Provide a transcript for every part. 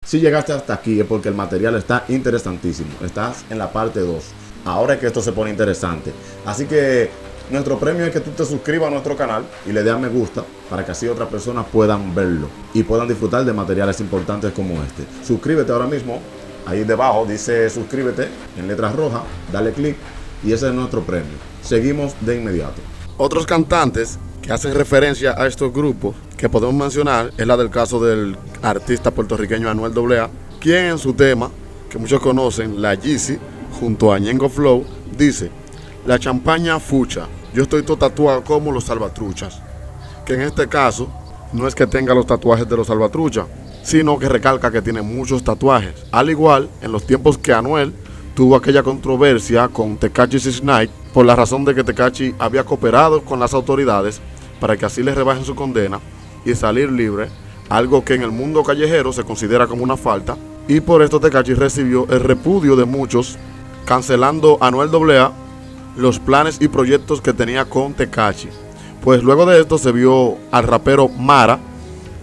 Si llegaste hasta aquí es porque el material está interesantísimo. Estás en la parte 2. Ahora es que esto se pone interesante. Así que nuestro premio es que tú te suscribas a nuestro canal y le des a me gusta para que así otras personas puedan verlo y puedan disfrutar de materiales importantes como este. Suscríbete ahora mismo. Ahí debajo dice suscríbete en letras rojas. Dale clic y ese es nuestro premio. Seguimos de inmediato. Otros cantantes que hacen referencia a estos grupos que podemos mencionar es la del caso del artista puertorriqueño Anuel AA, quien en su tema, que muchos conocen, La Yeezy, junto a Ñengo Flow, dice: la champaña fucha, yo estoy todo tatuado como los salvatruchas. Que en este caso no es que tenga los tatuajes de los salvatruchas, sino que recalca que tiene muchos tatuajes. Al igual, en los tiempos que Anuel tuvo aquella controversia con Tekashi 6ix9ine, por la razón de que Tekashi había cooperado con las autoridades para que así le rebajen su condena y salir libre, algo que en el mundo callejero se considera como una falta, y por esto Tekashi recibió el repudio de muchos, cancelando a Anuel AA los planes y proyectos que tenía con Tekashi. Pues luego de esto se vio al rapero Mara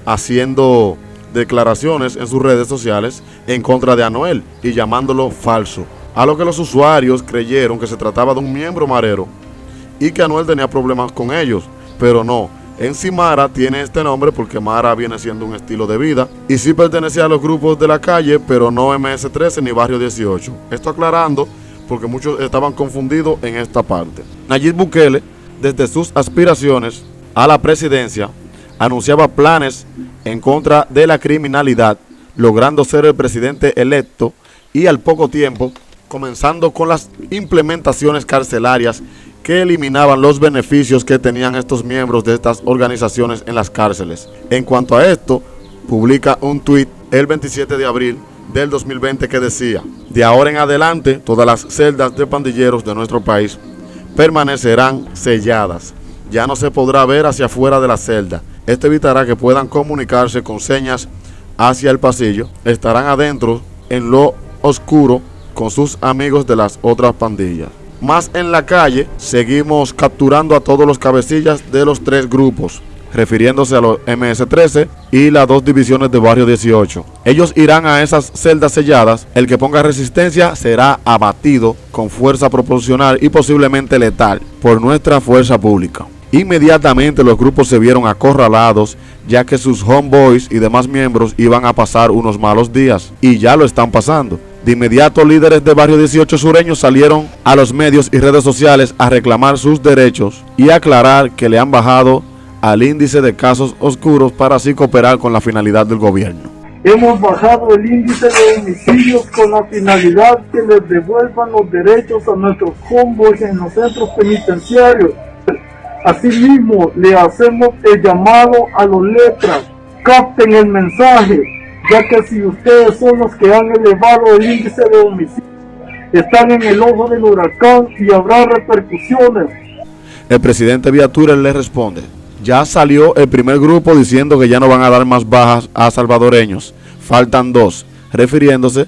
haciendo declaraciones en sus redes sociales en contra de Anuel y llamándolo falso, a lo que los usuarios creyeron que se trataba de un miembro marero y que Anuel tenía problemas con ellos, pero no. En sí Mara tiene este nombre porque Mara viene siendo un estilo de vida y sí pertenecía a los grupos de la calle, pero no MS-13 ni Barrio 18. Esto aclarando porque muchos estaban confundidos en esta parte. Nayib Bukele, desde sus aspiraciones a la presidencia, anunciaba planes en contra de la criminalidad, logrando ser el presidente electo y al poco tiempo comenzando con las implementaciones carcelarias que eliminaban los beneficios que tenían estos miembros de estas organizaciones en las cárceles. En cuanto a esto, publica un tuit el 27 de abril del 2020 que decía: de ahora en adelante todas las celdas de pandilleros de nuestro país permanecerán selladas. Ya no se podrá ver hacia afuera de la celda. Esto evitará que puedan comunicarse con señas hacia el pasillo. Estarán adentro en lo oscuro con sus amigos de las otras pandillas. Más en la calle, seguimos capturando a todos los cabecillas de los tres grupos, refiriéndose a los MS-13 y las dos divisiones de Barrio 18. Ellos irán a esas celdas selladas. El que ponga resistencia será abatido con fuerza proporcional y posiblemente letal por nuestra fuerza pública. Inmediatamente los grupos se vieron acorralados, ya que sus homeboys y demás miembros iban a pasar unos malos días, y ya lo están pasando. De inmediato, líderes de Barrio 18 sureños salieron a los medios y redes sociales a reclamar sus derechos y aclarar que le han bajado al índice de casos oscuros para así cooperar con la finalidad del gobierno. Hemos bajado el índice de homicidios con la finalidad que les devuelvan los derechos a nuestros homeboys en los centros penitenciarios. Asimismo, le hacemos el llamado a los letras: capten el mensaje, ya que si ustedes son los que han elevado el índice de homicidios, están en el ojo del huracán y habrá repercusiones. El presidente vía Twitter le responde: ya salió el primer grupo diciendo que ya no van a dar más bajas a salvadoreños, faltan dos, refiriéndose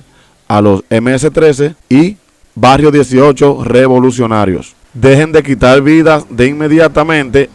a los MS-13 y Barrio 18 revolucionarios. Dejen de quitar vidas de inmediatamente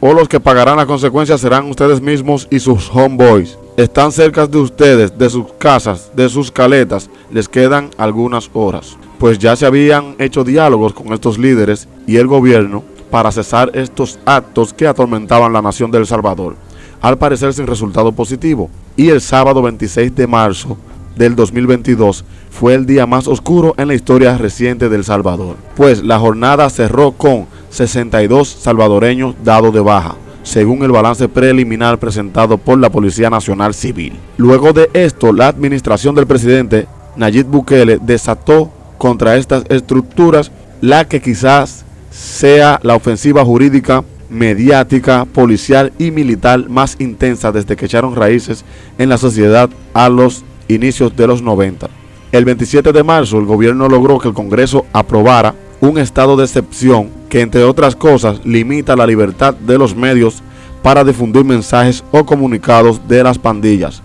o los que pagarán las consecuencias serán ustedes mismos y sus homeboys. Están cerca de ustedes, de sus casas, de sus caletas, les quedan algunas horas. Pues ya se habían hecho diálogos con estos líderes y el gobierno para cesar estos actos que atormentaban la nación de El Salvador, al parecer sin resultado positivo. Y el sábado 26 de marzo del 2022 fue el día más oscuro en la historia reciente de El Salvador, pues la jornada cerró con 62 salvadoreños dados de baja, según el balance preliminar presentado por la Policía Nacional Civil. Luego de esto, la administración del presidente Nayib Bukele desató contra estas estructuras la que quizás sea la ofensiva jurídica, mediática, policial y militar más intensa desde que echaron raíces en la sociedad a los inicios de los 90. El 27 de marzo el gobierno logró que el Congreso aprobara un estado de excepción que, entre otras cosas, limita la libertad de los medios para difundir mensajes o comunicados de las pandillas,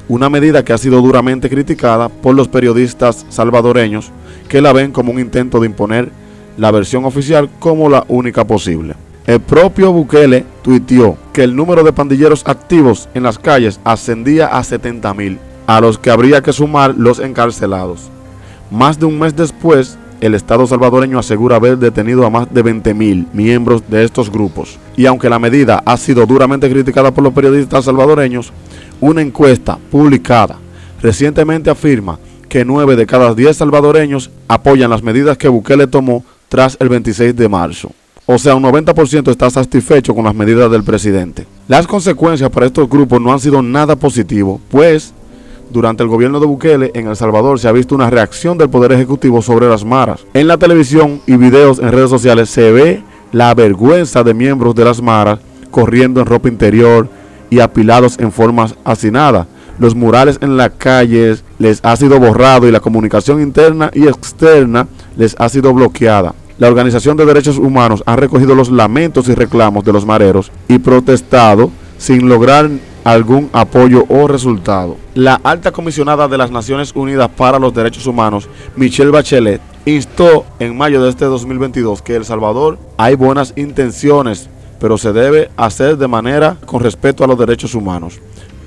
una medida que ha sido duramente criticada por los periodistas salvadoreños, que la ven como un intento de imponer la versión oficial como la única posible. El propio Bukele tuiteó que el número de pandilleros activos en las calles ascendía a 70,000 a los que habría que sumar los encarcelados. Más de un mes después, el Estado salvadoreño asegura haber detenido a más de 20.000 miembros de estos grupos. Y aunque la medida ha sido duramente criticada por los periodistas salvadoreños, una encuesta publicada recientemente afirma que 9 de cada 10 salvadoreños apoyan las medidas que Bukele tomó tras el 26 de marzo. O sea, un 90% está satisfecho con las medidas del presidente. Las consecuencias para estos grupos no han sido nada positivo, pues durante el gobierno de Bukele en El Salvador se ha visto una reacción del Poder Ejecutivo sobre las maras. En la televisión y videos en redes sociales se ve la vergüenza de miembros de las maras corriendo en ropa interior y apilados en formas hacinadas. Los murales en las calles les ha sido borrado y la comunicación interna y externa les ha sido bloqueada. La Organización de Derechos Humanos ha recogido los lamentos y reclamos de los mareros y protestado sin lograr algún apoyo o resultado. La alta comisionada de las Naciones Unidas para los Derechos Humanos, Michelle Bachelet, instó en mayo de este 2022 que en El Salvador hay buenas intenciones, pero se debe hacer de manera con respeto a los derechos humanos.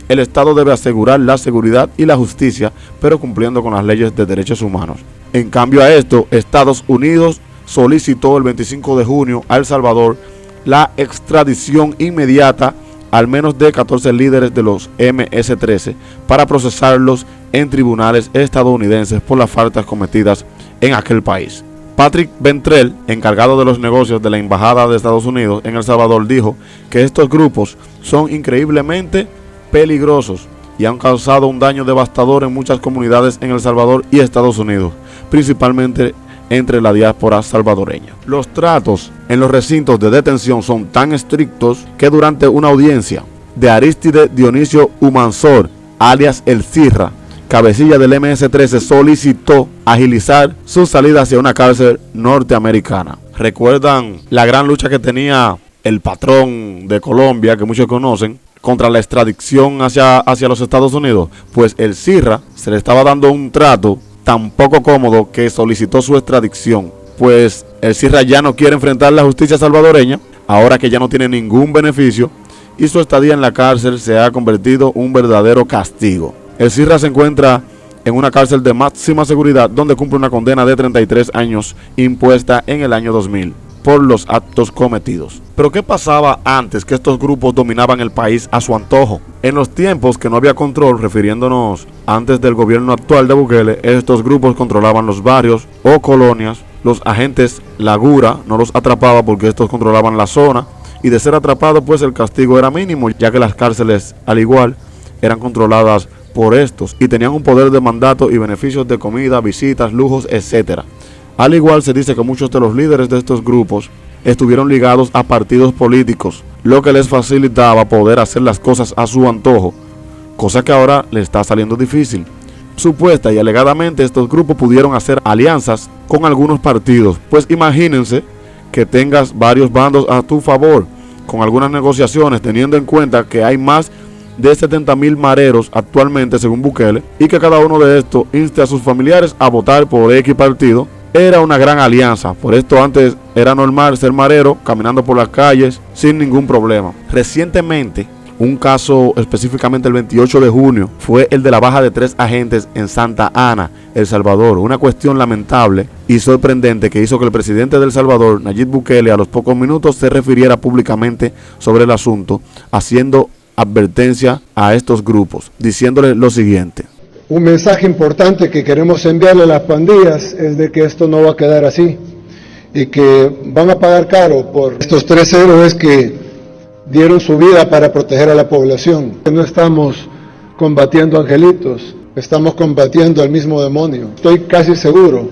El Estado debe asegurar la seguridad y la justicia, pero cumpliendo con las leyes de derechos humanos. En cambio a esto, Estados Unidos solicitó el 25 de junio a El Salvador la extradición inmediata al menos de 14 líderes de los MS-13 para procesarlos en tribunales estadounidenses por las faltas cometidas en aquel país. Patrick Ventrell, encargado de los negocios de la Embajada de Estados Unidos en El Salvador, dijo que estos grupos son increíblemente peligrosos y han causado un daño devastador en muchas comunidades en El Salvador y Estados Unidos, principalmente entre la diáspora salvadoreña. Los tratos en los recintos de detención son tan estrictos que durante una audiencia de Aristide Dionisio Humansor, alias El Cirra, cabecilla del MS-13, solicitó agilizar su salida hacia una cárcel norteamericana. ¿Recuerdan la gran lucha que tenía el patrón de Colombia, que muchos conocen, contra la extradición hacia los Estados Unidos? Pues El Cirra se le estaba dando un trato tan poco cómodo que solicitó su extradición, pues El Cirra ya no quiere enfrentar la justicia salvadoreña, ahora que ya no tiene ningún beneficio, y su estadía en la cárcel se ha convertido en un verdadero castigo. El Cirra se encuentra en una cárcel de máxima seguridad donde cumple una condena de 33 años impuesta en el año 2000 por los actos cometidos. Pero ¿qué pasaba antes que estos grupos dominaban el país a su antojo? En los tiempos que no había control, refiriéndonos antes del gobierno actual de Bukele, estos grupos controlaban los barrios o colonias. Los agentes Lagura no los atrapaba porque estos controlaban la zona, y de ser atrapados pues el castigo era mínimo, ya que las cárceles al igual eran controladas por estos y tenían un poder de mandato y beneficios de comida, visitas, lujos, etc. Al igual se dice que muchos de los líderes de estos grupos estuvieron ligados a partidos políticos, lo que les facilitaba poder hacer las cosas a su antojo, cosa que ahora le está saliendo difícil. Supuesta y alegadamente estos grupos pudieron hacer alianzas con algunos partidos, pues imagínense que tengas varios bandos a tu favor, con algunas negociaciones, teniendo en cuenta que hay más de 70.000 mareros actualmente según Bukele, y que cada uno de estos inste a sus familiares a votar por X partido. Era una gran alianza, por esto antes era normal ser marero caminando por las calles sin ningún problema. Recientemente, un caso específicamente el 28 de junio, fue el de la baja de 3 agentes en Santa Ana, El Salvador. Una cuestión lamentable y sorprendente que hizo que el presidente de El Salvador, Nayib Bukele, a los pocos minutos se refiriera públicamente sobre el asunto, haciendo advertencia a estos grupos, diciéndoles lo siguiente. Un mensaje importante que queremos enviarle a las pandillas es de que esto no va a quedar así y que van a pagar caro por estos 3 héroes que dieron su vida para proteger a la población. No estamos combatiendo angelitos, estamos combatiendo al mismo demonio. Estoy casi seguro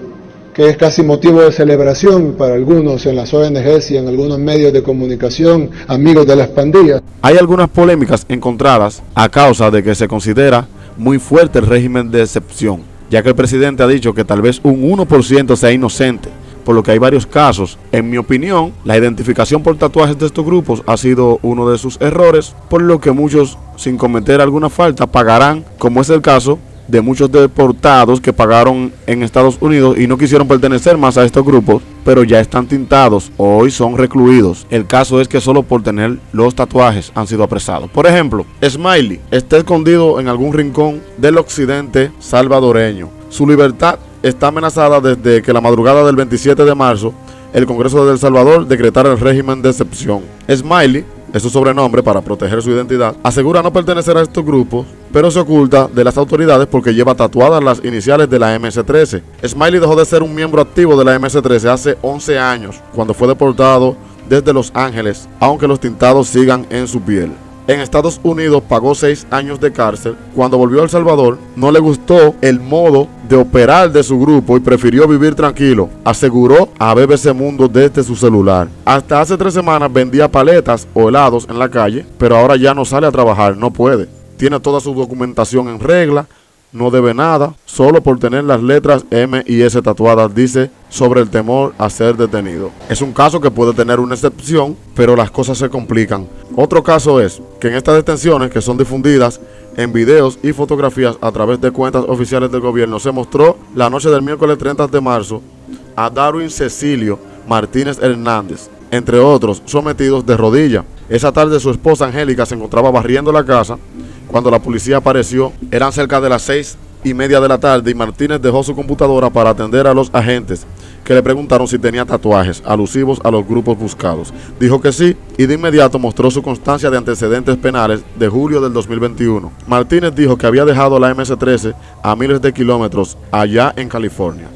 que es casi motivo de celebración para algunos en las ONGs y en algunos medios de comunicación, amigos de las pandillas. Hay algunas polémicas encontradas a causa de que se considera muy fuerte el régimen de excepción, ya que el presidente ha dicho que tal vez un 1% sea inocente, por lo que hay varios casos. En mi opinión, la identificación por tatuajes de estos grupos ha sido uno de sus errores, por lo que muchos, sin cometer alguna falta, pagarán, como es el caso de muchos deportados que pagaron en Estados Unidos y no quisieron pertenecer más a estos grupos, pero ya están tintados o hoy son recluidos. El caso es que solo por tener los tatuajes han sido apresados. Por ejemplo, Smiley está escondido en algún rincón del occidente salvadoreño. Su libertad está amenazada desde que la madrugada del 27 de marzo el Congreso de El Salvador decretara el régimen de excepción. Smiley, es su sobrenombre para proteger su identidad, asegura no pertenecer a estos grupos, pero se oculta de las autoridades porque lleva tatuadas las iniciales de la MS-13. Smiley dejó de ser un miembro activo de la MS-13 hace 11 años, cuando fue deportado desde Los Ángeles, aunque los tintados sigan en su piel. En Estados Unidos pagó 6 años de cárcel. Cuando volvió a El Salvador, no le gustó el modo de operar de su grupo y prefirió vivir tranquilo, aseguró a BBC Mundo desde su celular. Hasta hace 3 semanas vendía paletas o helados en la calle, pero ahora ya no sale a trabajar, no puede. Tiene toda su documentación en regla, no debe nada, solo por tener las letras M y S tatuadas, dice sobre el temor a ser detenido. Es un caso que puede tener una excepción, pero las cosas se complican. Otro caso es que en estas detenciones, que son difundidas en videos y fotografías a través de cuentas oficiales del gobierno, se mostró la noche del miércoles 30 de marzo a Darwin Cecilio Martínez Hernández, entre otros, sometidos de rodillas. Esa tarde su esposa Angélica se encontraba barriendo la casa cuando la policía apareció. Eran cerca de las 6:30 de la tarde y Martínez dejó su computadora para atender a los agentes, que le preguntaron si tenía tatuajes alusivos a los grupos buscados. Dijo que sí y de inmediato mostró su constancia de antecedentes penales de julio del 2021. Martínez dijo que había dejado la MS-13 a miles de kilómetros allá en California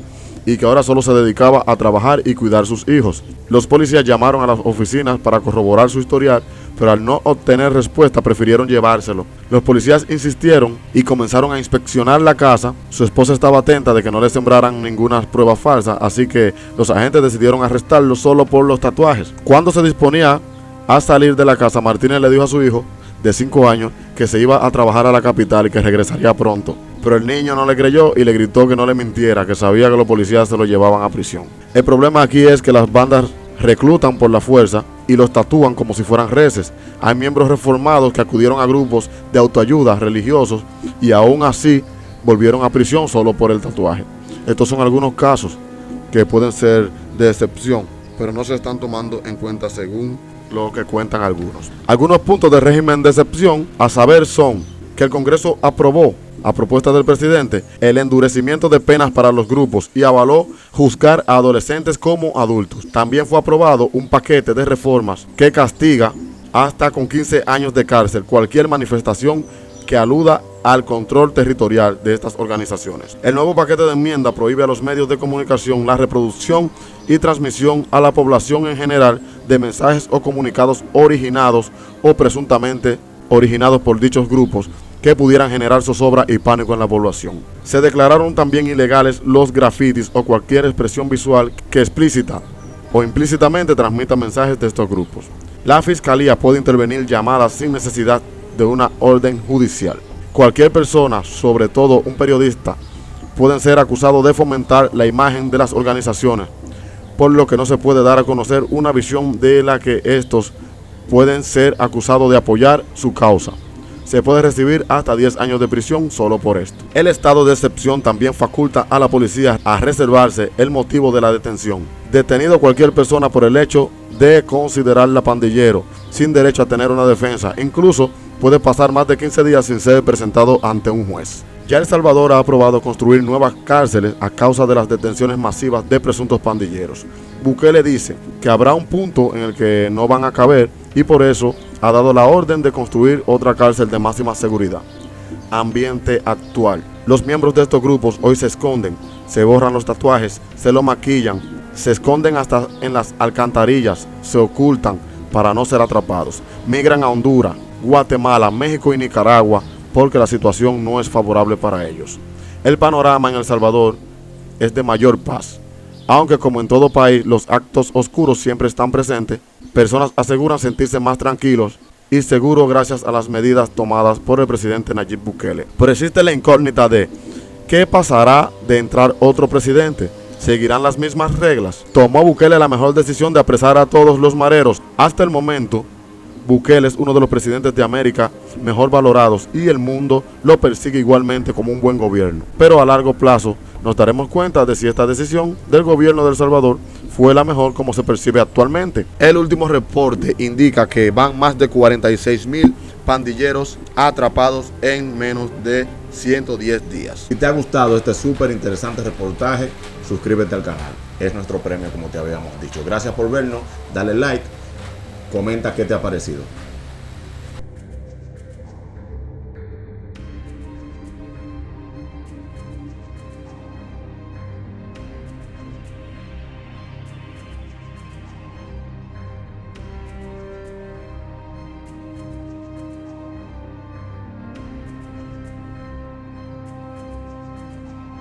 y que ahora solo se dedicaba a trabajar y cuidar sus hijos. Los policías llamaron a las oficinas para corroborar su historial, pero al no obtener respuesta prefirieron llevárselo. Los policías insistieron y comenzaron a inspeccionar la casa. Su esposa estaba atenta de que no le sembraran ninguna prueba falsa, así que los agentes decidieron arrestarlo solo por los tatuajes. Cuando se disponía a salir de la casa, Martínez le dijo a su hijo de 5 años que se iba a trabajar a la capital y que regresaría pronto. Pero el niño no le creyó y le gritó que no le mintiera, que sabía que los policías se lo llevaban a prisión. El problema aquí es que las bandas reclutan por la fuerza y los tatúan como si fueran reces. Hay miembros reformados que acudieron a grupos de autoayuda religiosos y aún así volvieron a prisión solo por el tatuaje. Estos son algunos casos que pueden ser de excepción, pero no se están tomando en cuenta según lo que cuentan algunos. Algunos puntos del régimen de excepción a saber son que el Congreso aprobó, a propuesta del presidente, el endurecimiento de penas para los grupos y avaló juzgar a adolescentes como adultos. También fue aprobado un paquete de reformas que castiga hasta con 15 años de cárcel cualquier manifestación que aluda al control territorial de estas organizaciones. El nuevo paquete de enmienda prohíbe a los medios de comunicación la reproducción y transmisión a la población en general de mensajes o comunicados originados o presuntamente originados por dichos grupos que pudieran generar zozobra y pánico en la población. Se declararon también ilegales los grafitis o cualquier expresión visual que explícita o implícitamente transmita mensajes de estos grupos. La Fiscalía puede intervenir llamadas sin necesidad de una orden judicial. Cualquier persona, sobre todo un periodista, pueden ser acusados de fomentar la imagen de las organizaciones, por lo que no se puede dar a conocer una visión de la que estos pueden ser acusados de apoyar su causa. Se puede recibir hasta 10 años de prisión solo por esto. El estado de excepción también faculta a la policía a reservarse el motivo de la detención. Detenido cualquier persona por el hecho de considerarla pandillero, sin derecho a tener una defensa, incluso puede pasar más de 15 días sin ser presentado ante un juez. Ya El Salvador ha aprobado construir nuevas cárceles a causa de las detenciones masivas de presuntos pandilleros. Bukele dice que habrá un punto en el que no van a caber y por eso ha dado la orden de construir otra cárcel de máxima seguridad. Ambiente actual. Los miembros de estos grupos hoy se esconden, se borran los tatuajes, se lo maquillan, se esconden hasta en las alcantarillas, se ocultan para no ser atrapados. Migran a Honduras, Guatemala, México y Nicaragua porque la situación no es favorable para ellos. El panorama en El Salvador es de mayor paz. Aunque como en todo país los actos oscuros siempre están presentes, personas aseguran sentirse más tranquilos y seguros gracias a las medidas tomadas por el presidente Nayib Bukele. Pero existe la incógnita de ¿qué pasará de entrar otro presidente? ¿Seguirán las mismas reglas? ¿Tomó Bukele la mejor decisión de apresar a todos los mareros? Hasta el momento, Bukele es uno de los presidentes de América mejor valorados y el mundo lo persigue igualmente como un buen gobierno. Pero a largo plazo nos daremos cuenta de si esta decisión del gobierno de El Salvador fue la mejor como se percibe actualmente. El último reporte indica que van más de 46,000 pandilleros atrapados en menos de 110 días. Si te ha gustado este súper interesante reportaje, suscríbete al canal. Es nuestro premio, como te habíamos dicho. Gracias por vernos, dale like, comenta qué te ha parecido.